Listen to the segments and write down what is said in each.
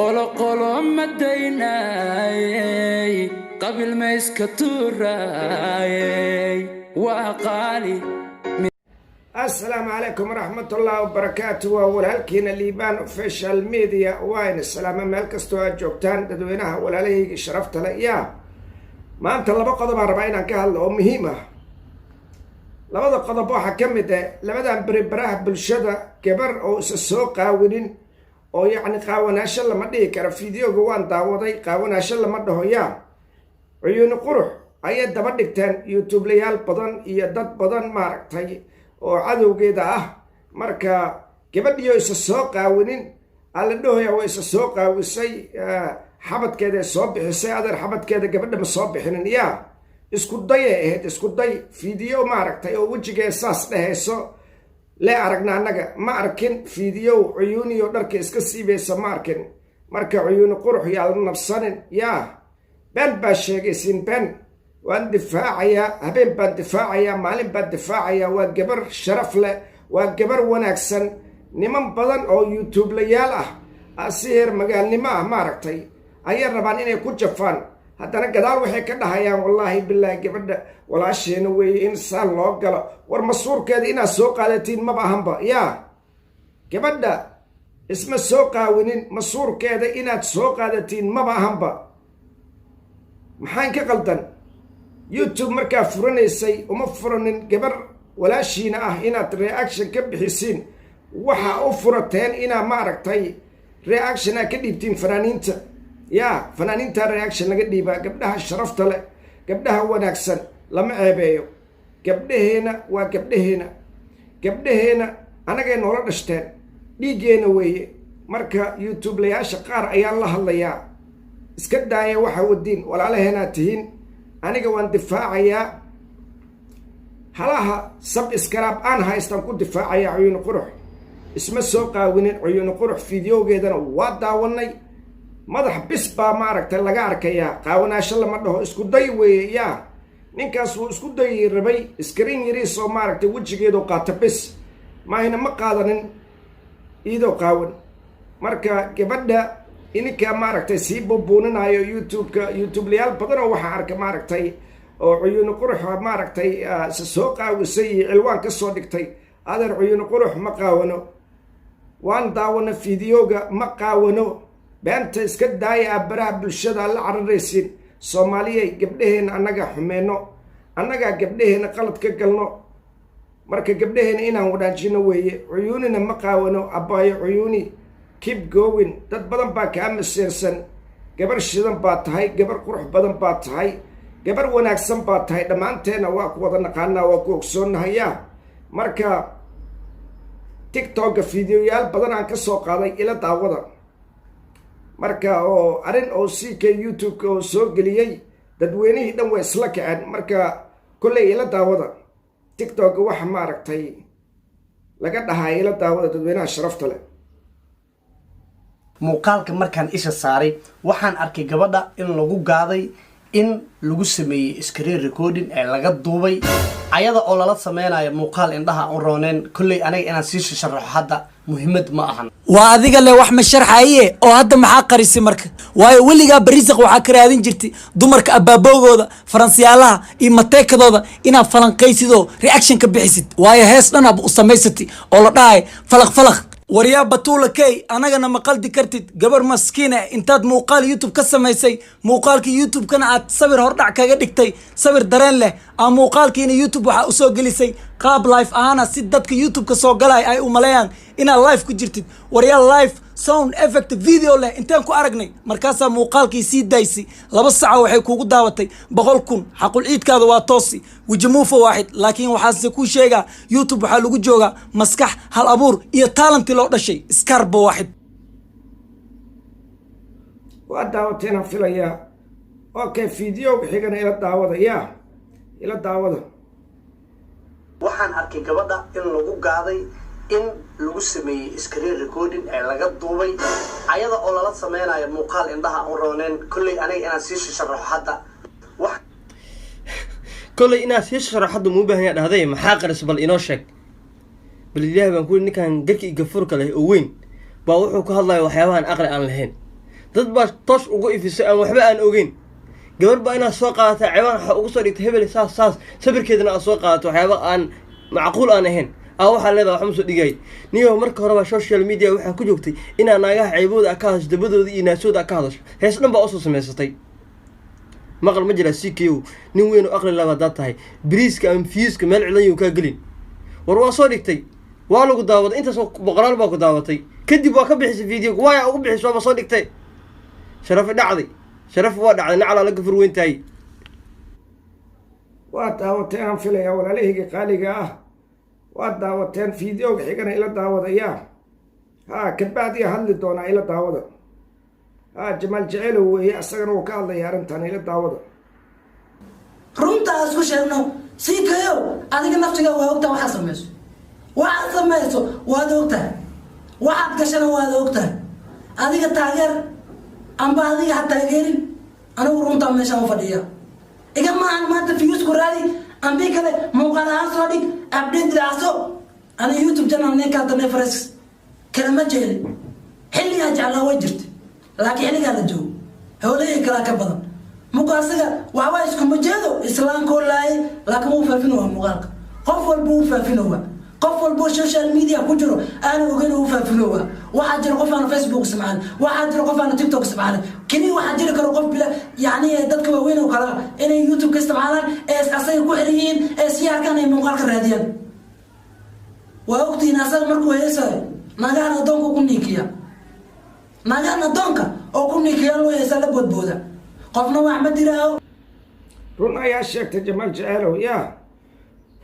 qolo madaynay qabil ma iska tuuraay waa qaali. السلام عليكم ورحمة الله وبركاته والهلكينا ليبان اوفيشال ميديا وين السلام مالك استوى جوبتان ددوينها ولا لي شرفت ليا ما انت لبا قضب 40 كهل او مهمه لبدا قضب waxa kamid labadan barbaraha bulshada gabar oo soo qaawinin oo yaani qaawanaasho lama dhigi karo fiidiyoga waan daawaday qaawanaasho lama dhaho yaa cuyuun qurux ay daba dhigtaan youtube layaal badan iyo dad badan maaragtay oo cadowgeeda ah marka gabadhiyo isa soo qaawinin alla dhooya way isa soo qaawisay xabadkeeda soo bixisay adeer xabadkeeda gabadha ma soo bixinin yaa isku day fiidiyo maaragtay oo wajigeeda saas dhehayso la aragna anaga ma arkin fiidiyo cuyuuniyo dharka iska siibaysa ma arkin marka cuyuun qurux yaa nabsanin yaa ben baa sheegaysin ben waan difaacaya habeen baan difaacaya maalin baan difaacaya waa gabar sharaf leh waa gabar wanaagsan niman badan oo youtube layaal ah asiir magaalnimo ah maaragtay ayay rabaan inay ku jafaan haddana gadaal waxay ka dhahayaan wallaahi bilaahi gabadha walaasheena weeye in saan loo galo war masuurkeeda inaad soo qaadatiin maba ahanba yaa gabadha isma soo qaawinin masuurkeeda inaad soo qaadatiin maba ahanba maxaan ka qaldan youtube markaa furanaysay uma furanin gabar walaashiina ah inaad reaction ka bixisiin waxa u furateen inaa maaragtay reaction ka dhiibtiin fanaaniinta yaa fanaaniinta reaction laga dhiibaa gabdhaha sharafta leh gabdhaha wanaagsan lama ceebeeyo gabdhaheena waa gabdhaheena anagay noola dhashteen dhiiggeena weeye marka youtube layaasha qaar ayaan la hadlayaa iska daaya waxa wadiin walaalaheenaa tihiin aniga waan difaacayaa halaha subscribe aan haystaan ku difaacayaa cuyuun qurux isma soo qaawinin cuyuun qurux fiidiyogeedana waa daawanay madax bis baa maaragtay laga arkayaa qaawanaasho lama dhaho isku day weeye yaa ninkaas wuu isku dayi rabay screen yariis oo maaragtay wejigeedoo qaata bis maahina ma qaadanin iidoo qaawan marka gabadha ininka maaragtay sii buubuuninayo youtube layaal badan oo waxaa arka maaragtay oo cuyuun qurux maaragtay soo qaawisay iyo cilwaan ka soo dhigtay adeer cuyuun qurux ma qaawano waan daawana fiidiyoga ma qaawano beenta iska daaya baraha bulshada la cararaysiin soomaaliyay gabdhaheena annaga xumeyno annagaa gabdhaheena qalad ka galno marka gabdhaheena inaan wadaajino weeye cuyuunina ma qaawano abbaayo cuyuuni keep going dad badan baa kaa masiirsan gabar shidan baa tahay gabar qurux badan baa tahay gabar wanaagsan baa tahay dhammaanteena waa ku wada naqaanaa waa ku ogsoonnahayaa marka tiktoka fiidiyoyaal badan aan ka soo qaaday ila daawada marka oo arrin oo ck youtube-ka oo soo geliyey dadweynihii dhan way isla kaceen marka kolley ila daawada tiktoka waxa maaragtay laga dhahaa ila daawada dadweynaha sharafta leh muuqaalka markaan isha saaray waxaan arkay gabadha in lagu gaaday in lagu sameeyey screen recording ee laga duubay ayada oo lala sameynayo muuqaal indhaha aan rooneen kulley aniga inaan sii sharaxo hadda muhiimad ma ahan waa adiga le wax ma sharxaye oo hadda maxaa qarisay marka waayo weligaa bariisaq waxaa ka raadin jirtay dumarka abaabowgooda faransiyaalaha iyo mateekadooda inaad falanqaysidoo reaction ka bixisid waayo hees dhan aad u samaysatay oo la dhahay falaq waryaa batuula key anagana ma qaldi kartid gabar maskiin ah intaad muuqaal youtube ka samaysay muuqaalkii youtube-kana aad sawir hordhac kaga dhigtay sawir dareen leh aa muuqaalkiina youtube waxaa usoo gelisay qaab life ahaana si dadka youtube-ka soo galay ay u maleeyaan inaad live ku jirtid waryaa live sound effect video leh intaan ku aragnay markaasaa muuqaalkii sii daysay 2 saac waxay kuugu daawatay 100,000 xaqul ciidkaada waa toosi wajimuufa waaxid laakiin waxaase ku sheegaa youtube waxaa lagu joogaa maskax hal abuur iyo talanti loo dhashay iskarba waaxid waa daawateena filayaa okay fiideo xigana ila daawada waxaan arkay gabadha in lagu gaaday in lagu sameeyey screen recording ee laga duubay ayada oo lala sameynayo muuqaal indhaha aan rooneen kulley aniga inaan sii sharaxo hadda kolley inaad sii sharaxo hadda muu baahan yahay dhahday maxaa qaris bal inoo sheeg بل إلهي بنقول إنك عن جرك يجفرك له وين باوحو كهالله وحيوان أقرأ عن الهين dad baa toos ugu ifisay aan waxba aan ogeyn gabar baa inaad soo qaadataa ciwaan waxa ugu soo dhigtay hebel saas sabirkeedana aad soo qaadato waxyaaba aan macquul aan ahayn waxaa leedahay waxma soo dhigay niyo marka horeba social media waxaa ku joogtay inaa naagaha ceybooda ka hadasho dabadooda iyo naasooda ka hadasho hees dhan baa usoo samaysatay maqal ma jira CKO nin weyn oo aqli laba dad tahay bariiska am fiiska meel cilan ka gelin war waa soo dhigtay waa lagu daawaday intaas boqolaal baa ku daawatay kadib waa ka bixisay video waa ugu bixisay waa soo dhigtay sharaf waa dhacday nacala la gafur weyn tahay waa daawateen aan filaya walaalahayga qaaliga ah waa daawateen fideoga xigana ila daawadayaa kabacdiya hadli doonaa ila daawada jamaal jeceelow weeye asagana uu ka hadlaya arrintan ila daawada runta isku sheegno CKO adiga naftiga waa ogtaa waxaad samayso waad ogtahay waxaad gashana waad ogtahay adiga taageer amba adiga ha taageerin anigu runta meeshaan u fadhiya iga maahan maanta fiyusku raadi ambi kale muuqaal ahaan soo dhig update dhacso ana YouTube channel ninka dane faras kalama jeeli xilliga jeclaa way jirtay laakiin xilliga la joogo hawlay kala ka badan muqaasiga waxa isku majeedo islaamku laay laakiin uu faafin waa muuqaalka qof walba uu faafin waa qof walba social media ku jiro aan ogeyn uu faafin waa waxa jira qof aan Facebook isticmaal waxa jira qof aan TikTok isticmaal kini waxa jira karo qof bila yaani dadka waaweyn oo kala inay YouTube ka isticmaalaan ee asay ku xiriyin ee siyaarkan ay muuqaalka raadiyaan waa waqti naasal markuu heesay nagaan adoonka ku nikiya nagaan adoonka oo ku nikiya loo heesay la bodbooda qofna wax ma diraayo run ayaa sheegtay jamaal jeceelow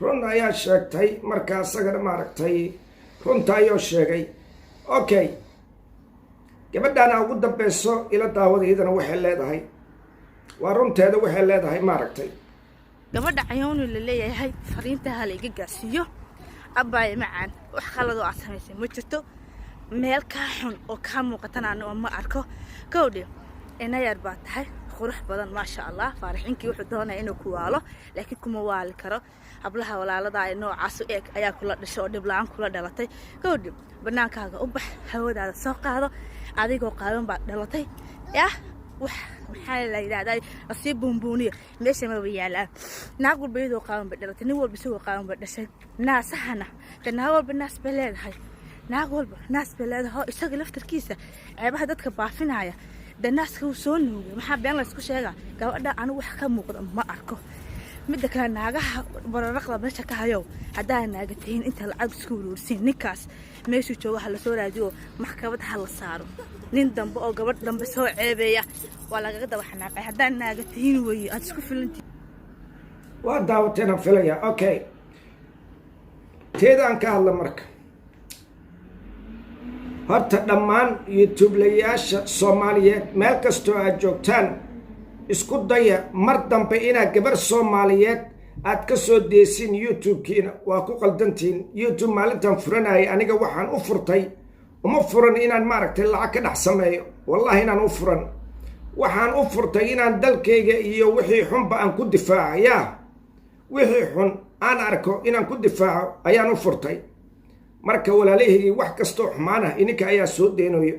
run ayaa sheegtay markaa asagana maaragtay runta ayuu sheegay okay gabadhaana ugu dambeyso ila daawadaydana waxay leedahay waa runteeda waxay leedahay maaragtay gabadha cayoonu la leeyahay fariinta hal iga gaarsiiyo abbaay macaan wax khalad oo aad samaysay ma jirto meel ka xun oo ka muuqatana aan ma arko gowdhe ina yar baa tahay qurux badan ma sha Allah faarixinkii wuxuu doonaa inuu ku waalo laakiin kuma waali karo hablaha walaalada ay noocaas u eeg ayaa kula dhashay oo dhib la'aan kula dhalatay gowdhe banaankaaga u bax hawadaada soo qaado adigoo qaadan baa dhalatay wax maxaa la yiraahdaa asii buunbuuniyo meesha ma yaalaan naag walba iyadoo qaadan baa dhalatay nin walba isagoo qaadan baa dhashay naasahana naag walba naas bay leedahay naag walba naas bay leedahay isaga laftarkiisa ceebaha dadka baafinaya danaaska uu soo nuugay maxaa been la isku sheegaa gabadha anigu wax ka muuqda ma arko midda kale naagaha bararaqda meesha ka hayo hadaa naagatiin inta lacag isku urursiin ninkaas meeshu jooga la soo raadiyo maxkamad hal la saaro nin dambe oo gabadh dambe soo ceebeeya waa laga daba xanaaqay hadaa naagatiin way aad isku filantii waa daawateen filaya okay teedaan ka hadla marka horta dhammaan YouTube-layaasha Soomaaliyeed meel kastoo aad joogtaan isku daya mar dambe inaad gabar Soomaaliyeed aad ka soo deesin YouTube-kiina waa ku qaldantiin YouTube maalintan furanayay aniga waxaan u furtay uma furan inaan maaragtay lacag ka dhex sameeyo wallahi inaan u furan waxaan u furtay inaan dalkayga iyo wixii xunba aan ku difaaco wixii xun aan arko inaan ku difaaco ayaan u furtay marka walaalahaygi wax kasto xumaana ininka ayaa soo deenayo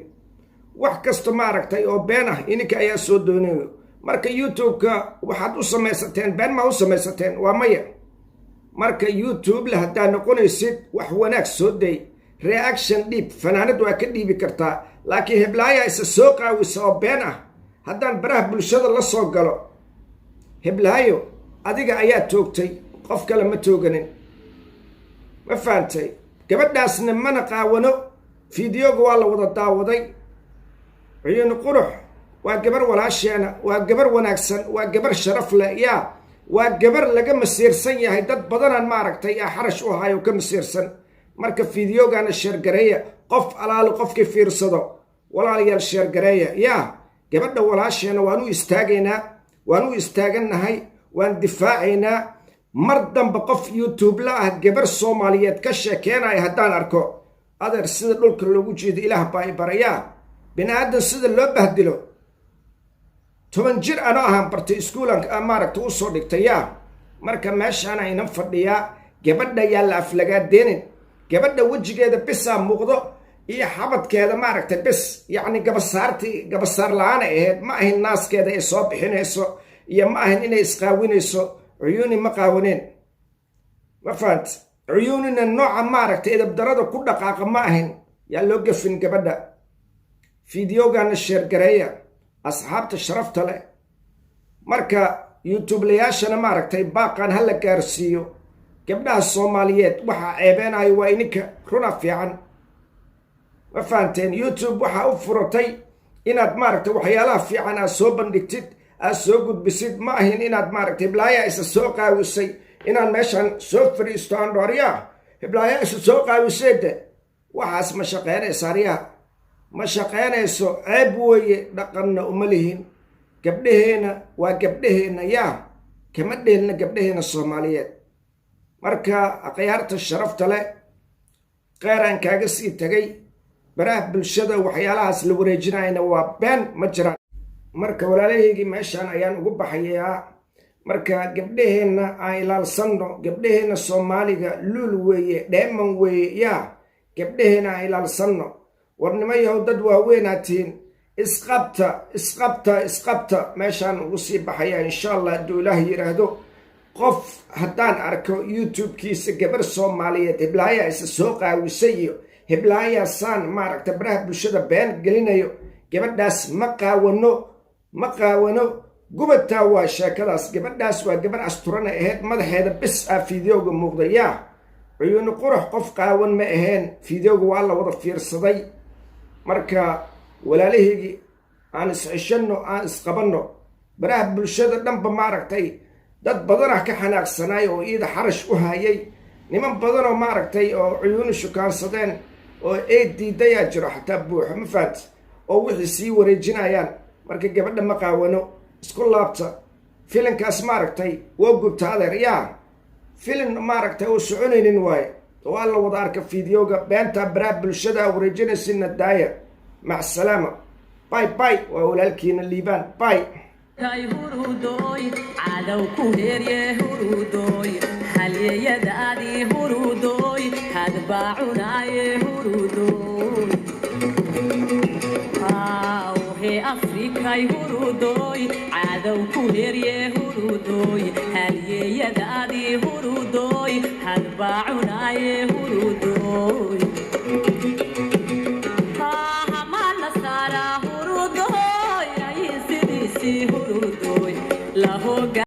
wax kasto maaragtay oo been ah ininka ayaa soo doonayo marka YouTube-ka waxaad u samaysateen been ma u samaysateen waa maya marka YouTube la hadaa noqonaysid wax wanaag soo day reaction deep fanaanad waa ka dhiibi kartaa laakiin heblaaya isa soo qaawisa oo been ah haddaan baraha bulshada la soo galo heblaayo adiga ayaa toogtay qof kale ma tooganin ma fahamtay gabadhaasna mana qaawano fideoga waa la wada daawaday cuyun qurux waa gabar walaasheena waa gabar wanaagsan waa gabar sharaf leh waa gabar laga masiirsan yahay dad badanaan maaragtay xarash u ahayo ka masiirsan marka fideogana sheergareeya qof alaali qofkii fiirsado walaalayaal sheergareeya gabadha walaasheena waan u istaagaynaa waan u istaaganahay waan difaacaynaa mar dambe qof YouTube la ah gabar Soomaaliyeed ka sheekeynaya haddaan arko adeer sida dhulka loogu jeedo ilaah baa i baraya bini'aadan sida loo bahdilo 10 jir ana ahaan bartay iskuulanka maaragta u soo dhigtay marka meeshaan aynan fadhiyaa gabadha yaa la aflagaa deenin gabadha wejigeeda bisaa muuqdo iyo xabadkeeda maaragtay bes yacni gabasaar la-aan ay ahayd ma ahin naaskeeda ay soo bixinayso iyo ma ahin inay isqaawinayso cuyuuni ma qaawaneen ma fahant cuyuunina nooca maaragtay edabdarada ku dhaqaaqa ma ahin yaa loo gafin gabadha fideogana sheergareeya asxaabta sharafta leh marka youtubelayaashana maaragtay baaqan ha la gaarsiiyo gabdhaha soomaaliyeed waxaa ceebeenayo waa ininka runa fiican ma fahanteen youtube waxaa u furatay inaad maaragtay waxyaalaha fiican aad soo bandhigtid aad soo gudbisid ma ahin inaad maaragtay hiblaayaa isa soo qaawisay inaan meeshan soo fadhiisto andhooryaa hiblaayaa isa soo qaawiseede waxaas ma shaqeynaysa aryaha ma shaqeynayso ceeb weeye dhaqanna uma lihin gabdhaheena waa gabdhaheena yaa kama dheelna gabdhaheena soomaaliyeed marka akhyaarta sharafta leh qeeraan kaaga sii tegay baraha bulshada waxyaalahaas la wareejinayna waa been ma jiraan marka walaalahaygii meeshaan ayaan ugu baxayaa marka gabdhaheenna aan ilaalsanno gabdhaheena soomaaliga luul weeye dheeman weeye yaa gabdhaheena aan ilaalsanno warnimo yahow dad waaweynaad tihiin isqabta meeshaan ugu sii baxaya insha allah hadduu ilaah yidhaahdo qof haddaan arko youtube-kiisa gabar soomaaliyeed hiblaayaa isa soo qaawisay iyo hiblaayaa saan maaragta baraha bulshada been gelinayo gabadhaas ma qaawano gubataa waa sheekadaas gabadhaas waa gabar asturana ahayd madaxeeda bis ah fideoga muuqda yaa cuyuuni qurax qof qaawan ma ahayn fideoga waa la wada fiirsaday marka walaalahaygii aan iscishanno aan isqabanno baraha bulshada dhanba maaragtay dad badanah ka xanaaqsanaay oo iida xarash u hayay niman badanoo maaragtay oo cuyuuni shukaansadeen oo eed diidayaa jiro xataa buuxo ma fahanti oo wixii sii wareejinayaan marka gabadha ma qaawano isku laabta filinkaas maaragtay waa gubta adeer yaa filin maaragtay oo soconaynin waaye oo alla wada arka fideoga beentaa baraha bulshada wareejinaysinna daaya mac salaama bay waa walaalkiina liibaan bay kay hurudoy cadow ku heerye hurudoy halyeyadaadii hurudoy hadbaacunaye hurudoy he afrikay hurudoy cadow ku heerye hurudoy halyeyadaadii hurudoy hadbaacunaye